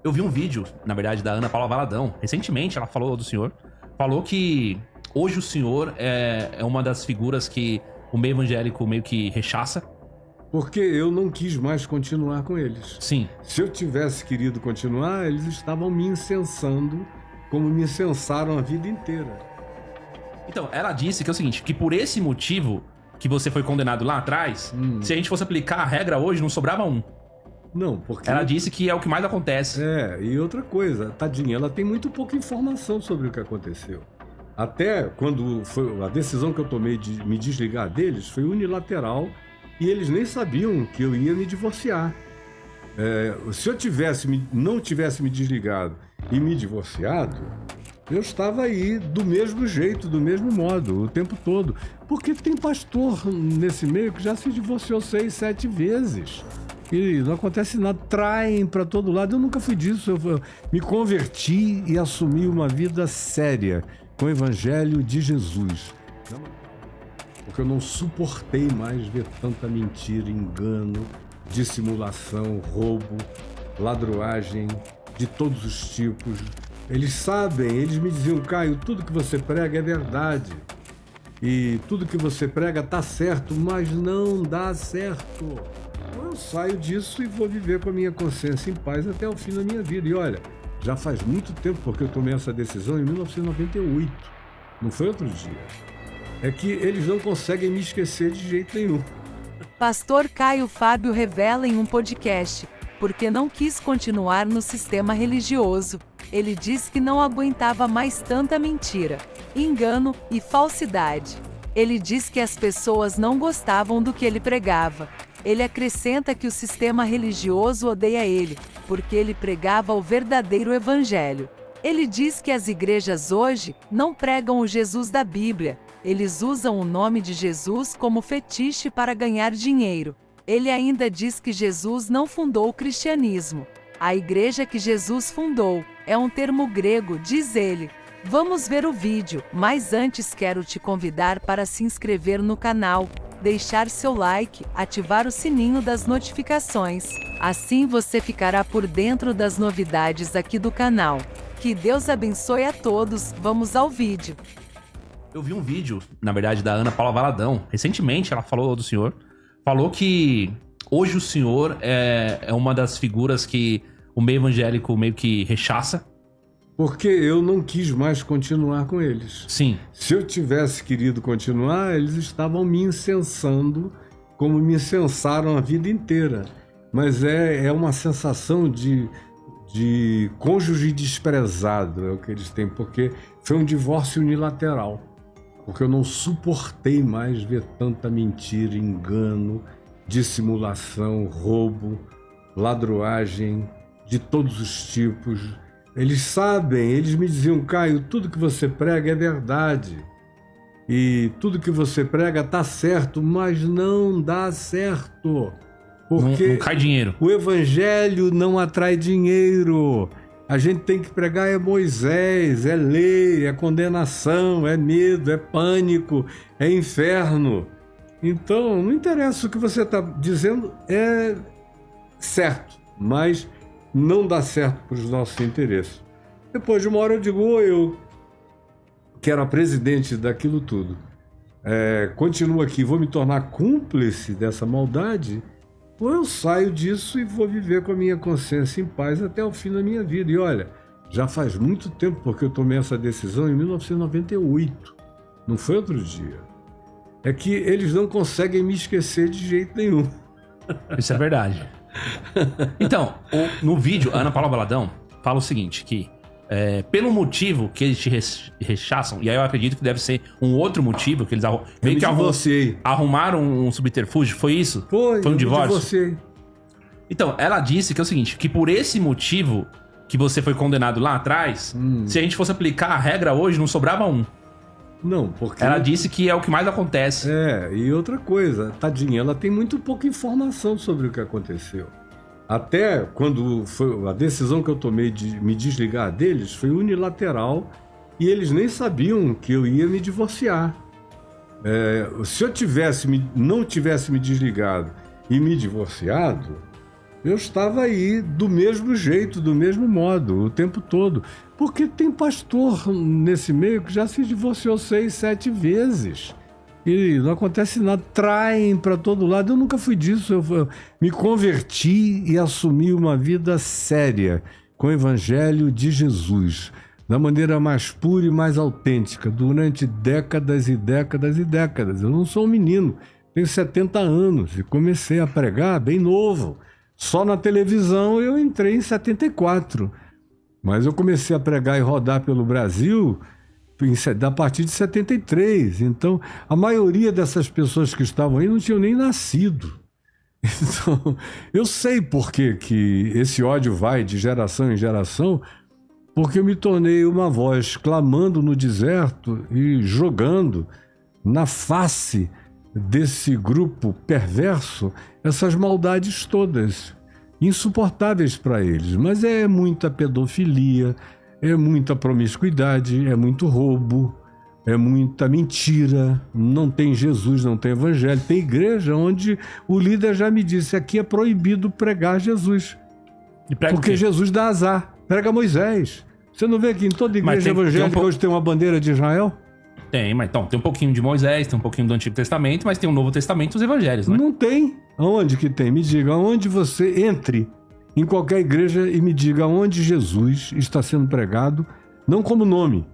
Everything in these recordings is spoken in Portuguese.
Eu vi um vídeo, na verdade, da Ana Paula Valadão. Recentemente, ela falou do senhor. Falou que hoje o senhor é uma das figuras que o meio evangélico meio que rechaça. Porque eu não quis mais continuar com eles. Sim. Se eu tivesse querido continuar, eles estavam me incensando como me incensaram a vida inteira. Então, ela disse que é o seguinte, que por esse motivo que você foi condenado lá atrás, se a gente fosse aplicar a regra hoje, não sobrava um. Não, porque... Ela disse que é o que mais acontece. E outra coisa, tadinha, ela tem muito pouca informação sobre o que aconteceu. Até quando foi a decisão que eu tomei de me desligar deles foi unilateral e eles nem sabiam que eu ia me divorciar. Se eu não tivesse me desligado e me divorciado, eu estava aí do mesmo jeito, do mesmo modo, o tempo todo. Porque tem pastor nesse meio que já se divorciou 6, 7 vezes. E não acontece nada, traem para todo lado. Eu nunca fui disso, eu me converti e assumi uma vida séria com o Evangelho de Jesus. Porque eu não suportei mais ver tanta mentira, engano, dissimulação, roubo, ladruagem de todos os tipos. Eles sabem, eles me diziam, Caio, tudo que você prega é verdade. E tudo que você prega tá certo, mas não dá certo. Eu saio disso e vou viver com a minha consciência em paz até o fim da minha vida. E olha, já faz muito tempo, porque eu tomei essa decisão em 1998. Não foi outro dia. É que eles não conseguem me esquecer de jeito nenhum. Pastor Caio Fábio revela em um podcast, porque não quis continuar no sistema religioso. Ele diz que não aguentava mais tanta mentira, engano e falsidade. Ele diz que as pessoas não gostavam do que ele pregava. Ele acrescenta que o sistema religioso odeia ele, porque ele pregava o verdadeiro evangelho. Ele diz que as igrejas hoje não pregam o Jesus da Bíblia. Eles usam o nome de Jesus como fetiche para ganhar dinheiro. Ele ainda diz que Jesus não fundou o cristianismo. A igreja que Jesus fundou é um termo grego, diz ele. Vamos ver o vídeo, mas antes quero te convidar para se inscrever no canal, deixar seu like, ativar o sininho das notificações. Assim você ficará por dentro das novidades aqui do canal. Que Deus abençoe a todos. Vamos ao vídeo. Eu vi um vídeo, na verdade, da Ana Paula Valadão. Recentemente, ela falou do senhor. Falou que hoje o senhor é uma das figuras que o meio evangélico meio que rechaça. Porque eu não quis mais continuar com eles. Sim. Se eu tivesse querido continuar, eles estavam me incensando como me incensaram a vida inteira. Mas é uma sensação de cônjuge desprezado, é o que eles têm, porque foi um divórcio unilateral. Porque eu não suportei mais ver tanta mentira, engano, dissimulação, roubo, ladruagem de todos os tipos. Eles sabem, eles me diziam, Caio, tudo que você prega é verdade. E tudo que você prega tá certo, mas não dá certo. Porque não cai dinheiro. O evangelho não atrai dinheiro. A gente tem que pregar é Moisés, é lei, é condenação, é medo, é pânico, é inferno. Então, não interessa o que você está dizendo, é certo, mas não dá certo para os nossos interesses. Depois de uma hora eu digo, eu que era presidente daquilo tudo, continuo aqui, vou me tornar cúmplice dessa maldade, ou eu saio disso e vou viver com a minha consciência em paz até o fim da minha vida. E olha, já faz muito tempo, porque eu tomei essa decisão em 1998, não foi outro dia. É que eles não conseguem me esquecer de jeito nenhum. Isso é verdade. Então, no vídeo, a Ana Paula Valadão fala o seguinte, que pelo motivo que eles te rechaçam, e aí eu acredito que deve ser um outro motivo, que eles meio que arrumaram um subterfúgio, foi isso? Foi um divórcio? Divorciei. Então, ela disse que é o seguinte, que por esse motivo que você foi condenado lá atrás, se a gente fosse aplicar a regra hoje, não sobrava um. Não, porque... Ela disse que é o que mais acontece. E outra coisa, tadinha, ela tem muito pouca informação sobre o que aconteceu. Até quando foi a decisão que eu tomei de me desligar deles foi unilateral e eles nem sabiam que eu ia me divorciar. Se eu não tivesse me desligado e me divorciado, Eu estava aí do mesmo jeito, do mesmo modo, o tempo todo. Porque tem pastor nesse meio que já se divorciou 6, 7 vezes. E não acontece nada, traem para todo lado. Eu nunca fui disso, eu me converti e assumi uma vida séria com o Evangelho de Jesus, da maneira mais pura e mais autêntica, durante décadas e décadas e décadas. Eu não sou um menino, tenho 70 anos e comecei a pregar bem novo. Só na televisão eu entrei em 74, mas eu comecei a pregar e rodar pelo Brasil a partir de 73. Então, a maioria dessas pessoas que estavam aí não tinham nem nascido. Então, eu sei por que esse ódio vai de geração em geração, porque eu me tornei uma voz clamando no deserto e jogando na face desse grupo perverso essas maldades todas, insuportáveis para eles. Mas é muita pedofilia, é muita promiscuidade, é muito roubo, é muita mentira, não tem Jesus, não tem evangelho. Tem igreja onde o líder já me disse, aqui é proibido pregar Jesus, porque Jesus dá azar, prega Moisés. Você não vê que em toda igreja evangélica hoje tem uma bandeira de Israel? Tem, mas então, tem um pouquinho de Moisés, tem um pouquinho do Antigo Testamento, mas tem o Novo Testamento e os Evangelhos, né? Não tem. Aonde que tem? Me diga, aonde você entre em qualquer igreja e me diga onde Jesus está sendo pregado, não como nome.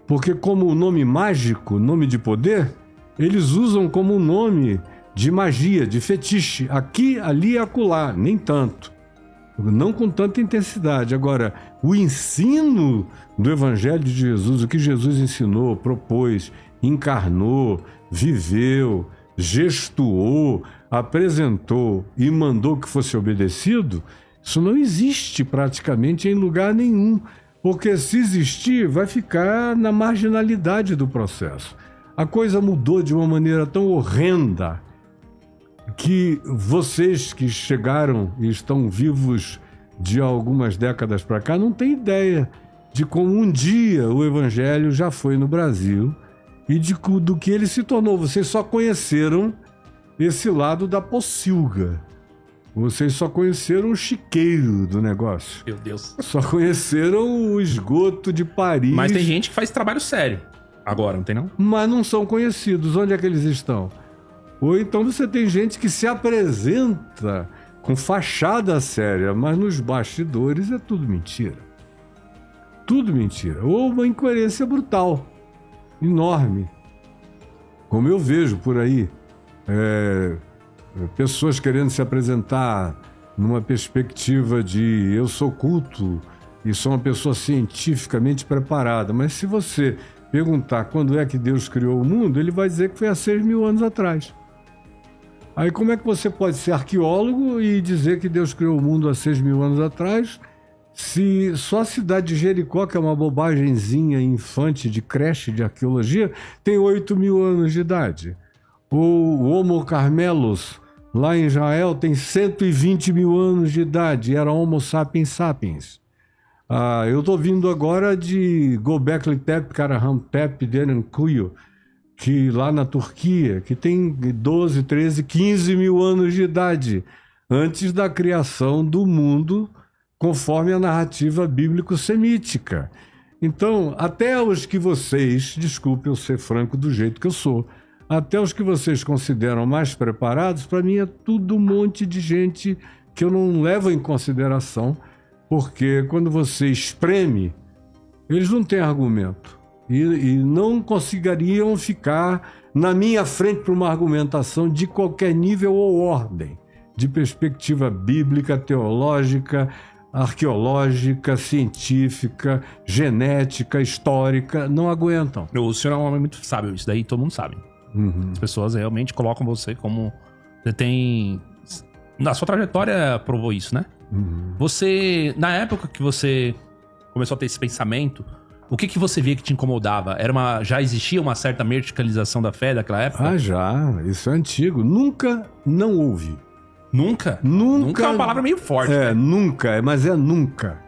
Porque como nome mágico, nome de poder, eles usam como nome de magia, de fetiche. Aqui, ali e acolá, nem tanto. Não com tanta intensidade. Agora, o ensino do Evangelho de Jesus, o que Jesus ensinou, propôs, encarnou, viveu, gestuou, apresentou e mandou que fosse obedecido, isso não existe praticamente em lugar nenhum. Porque se existir, vai ficar na marginalidade do processo. A coisa mudou de uma maneira tão horrenda que vocês que chegaram e estão vivos de algumas décadas para cá não têm ideia de como um dia o Evangelho já foi no Brasil e do que ele se tornou. Vocês só conheceram esse lado da pocilga. Vocês só conheceram o chiqueiro do negócio. Meu Deus. Só conheceram o esgoto de Paris. Mas tem gente que faz trabalho sério agora, não tem não? Mas não são conhecidos. Onde é que eles estão? Ou então você tem gente que se apresenta com fachada séria, mas nos bastidores é tudo mentira. Tudo mentira. Ou uma incoerência brutal, enorme. Como eu vejo por aí, pessoas querendo se apresentar numa perspectiva de eu sou culto e sou uma pessoa cientificamente preparada. Mas se você perguntar quando é que Deus criou o mundo, ele vai dizer que foi há 6.000 anos atrás. Aí como é que você pode ser arqueólogo e dizer que Deus criou o mundo há 6.000 anos atrás, se só a cidade de Jericó, que é uma bobagemzinha infante de creche de arqueologia, tem 8.000 anos de idade? O Homo Carmelos, lá em Israel, tem 120.000 anos de idade, era Homo sapiens sapiens. Eu estou vindo agora de Göbekli Tepe, Karahan-Tepe, Derinkuyu, que lá na Turquia, que tem 12, 13, 15.000 anos de idade, antes da criação do mundo, conforme a narrativa bíblico-semítica. Então, até os que vocês, desculpe eu ser franco do jeito que eu sou, até os que vocês consideram mais preparados, para mim é tudo um monte de gente que eu não levo em consideração, porque quando você espreme, eles não têm argumento. E não conseguiriam ficar na minha frente para uma argumentação de qualquer nível ou ordem, de perspectiva bíblica, teológica, arqueológica, científica, genética, histórica, não aguentam. O senhor é um homem muito sábio, isso daí todo mundo sabe. Uhum. As pessoas realmente colocam você como... Você tem... Na sua trajetória provou isso, né? Uhum. Você, na época que você começou a ter esse pensamento, o que você via que te incomodava? Já existia uma certa verticalização da fé daquela época? Já. Isso é antigo. Nunca não houve. Nunca? Nunca. Nunca é uma palavra meio forte. Né? Nunca. Mas é nunca.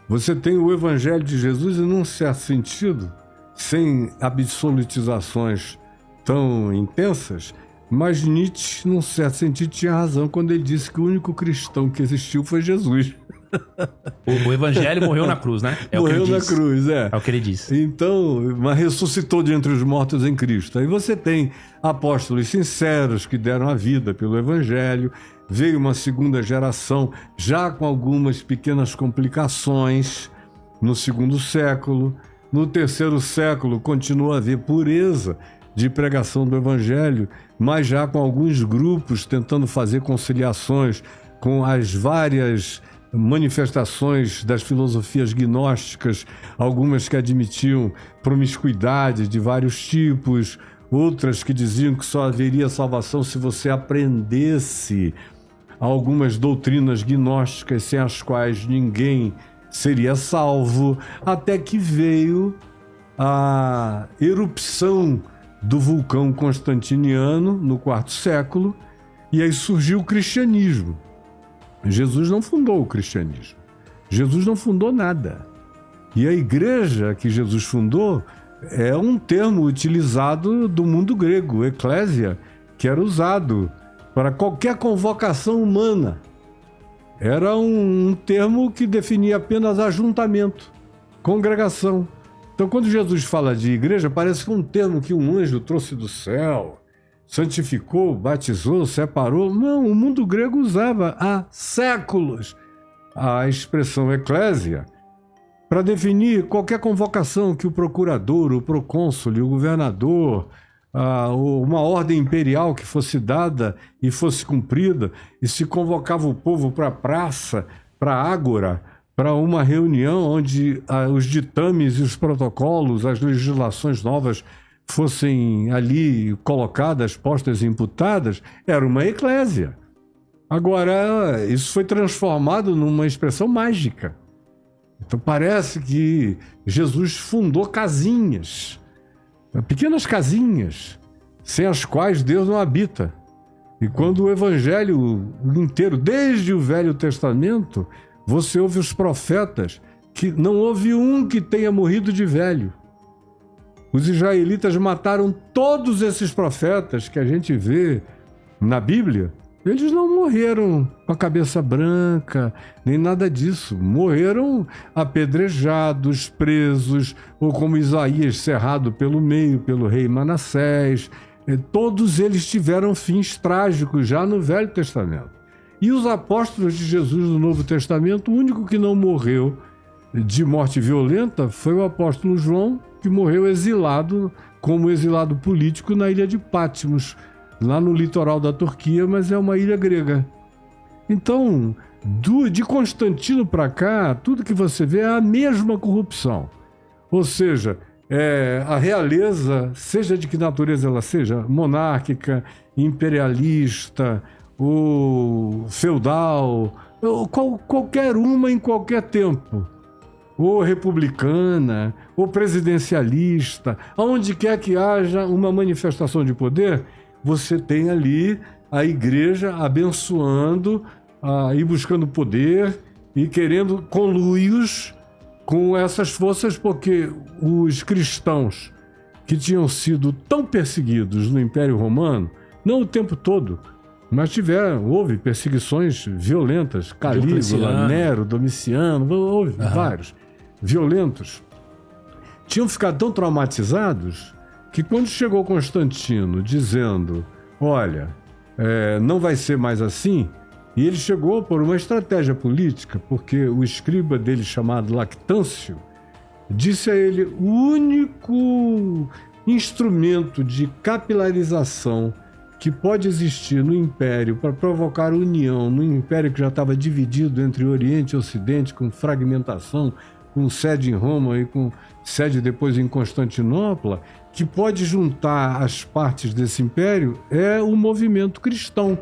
Você tem o Evangelho de Jesus e, num certo sentido, sem absolutizações tão intensas, Mas Nietzsche, num certo sentido, tinha razão quando ele disse que o único cristão que existiu foi Jesus. O evangelho morreu na cruz, né? Morreu na cruz, É o que ele disse. Então, mas ressuscitou de entre os mortos em Cristo. Aí você tem apóstolos sinceros que deram a vida pelo evangelho. Veio uma segunda geração, já com algumas pequenas complicações no segundo século. No terceiro século, continua a haver pureza de pregação do evangelho, mas já com alguns grupos tentando fazer conciliações com as várias manifestações das filosofias gnósticas, algumas que admitiam promiscuidade de vários tipos, outras que diziam que só haveria salvação se você aprendesse algumas doutrinas gnósticas sem as quais ninguém seria salvo, até que veio a erupção do vulcão constantiniano no quarto século, e aí surgiu o cristianismo. Jesus não fundou o cristianismo. Jesus não fundou nada. E a igreja que Jesus fundou é um termo utilizado do mundo grego, eclésia, que era usado para qualquer convocação humana. Era um termo que definia apenas ajuntamento, congregação. Então, quando Jesus fala de igreja, parece que é um termo que um anjo trouxe do céu, santificou, batizou, separou. Não, o mundo grego usava há séculos a expressão eclésia para definir qualquer convocação que o procurador, o procônsul, o governador, uma ordem imperial que fosse dada e fosse cumprida, e se convocava o povo para a praça, para a ágora, para uma reunião onde os ditames e os protocolos, as legislações novas fossem ali colocadas, postas e imputadas, era uma eclésia. Agora, isso foi transformado numa expressão mágica. Então parece que Jesus fundou casinhas, pequenas casinhas, sem as quais Deus não habita. E quando o evangelho inteiro, desde o Velho Testamento, você ouve os profetas, que não houve um que tenha morrido de velho. Os israelitas mataram todos esses profetas que a gente vê na Bíblia. Eles não morreram com a cabeça branca, nem nada disso. Morreram apedrejados, presos, ou como Isaías, cerrado pelo meio pelo rei Manassés. Todos eles tiveram fins trágicos já no Velho Testamento. E os apóstolos de Jesus no Novo Testamento, o único que não morreu de morte violenta foi o apóstolo João, que morreu exilado, como exilado político na ilha de Patmos, lá no litoral da Turquia, mas é uma ilha grega. Então, de Constantino para cá, tudo que você vê é a mesma corrupção. Ou seja, a realeza, seja de que natureza ela seja, monárquica, imperialista, ou feudal, ou qualquer uma em qualquer tempo, ou republicana, ou presidencialista, aonde quer que haja uma manifestação de poder, você tem ali a igreja abençoando e buscando poder e querendo conluios com essas forças, porque os cristãos que tinham sido tão perseguidos no Império Romano, não o tempo todo, mas houve perseguições violentas, Calígula, Nero, Domiciano, houve vários violentos, tinham ficado tão traumatizados que quando chegou Constantino dizendo, olha, não vai ser mais assim, e ele chegou por uma estratégia política, porque o escriba dele, chamado Lactâncio, disse a ele, o único instrumento de capilarização que pode existir no Império para provocar união, no Império que já estava dividido entre Oriente e Ocidente, com fragmentação, com sede em Roma e com sede depois em Constantinopla, que pode juntar as partes desse império, é o movimento cristão.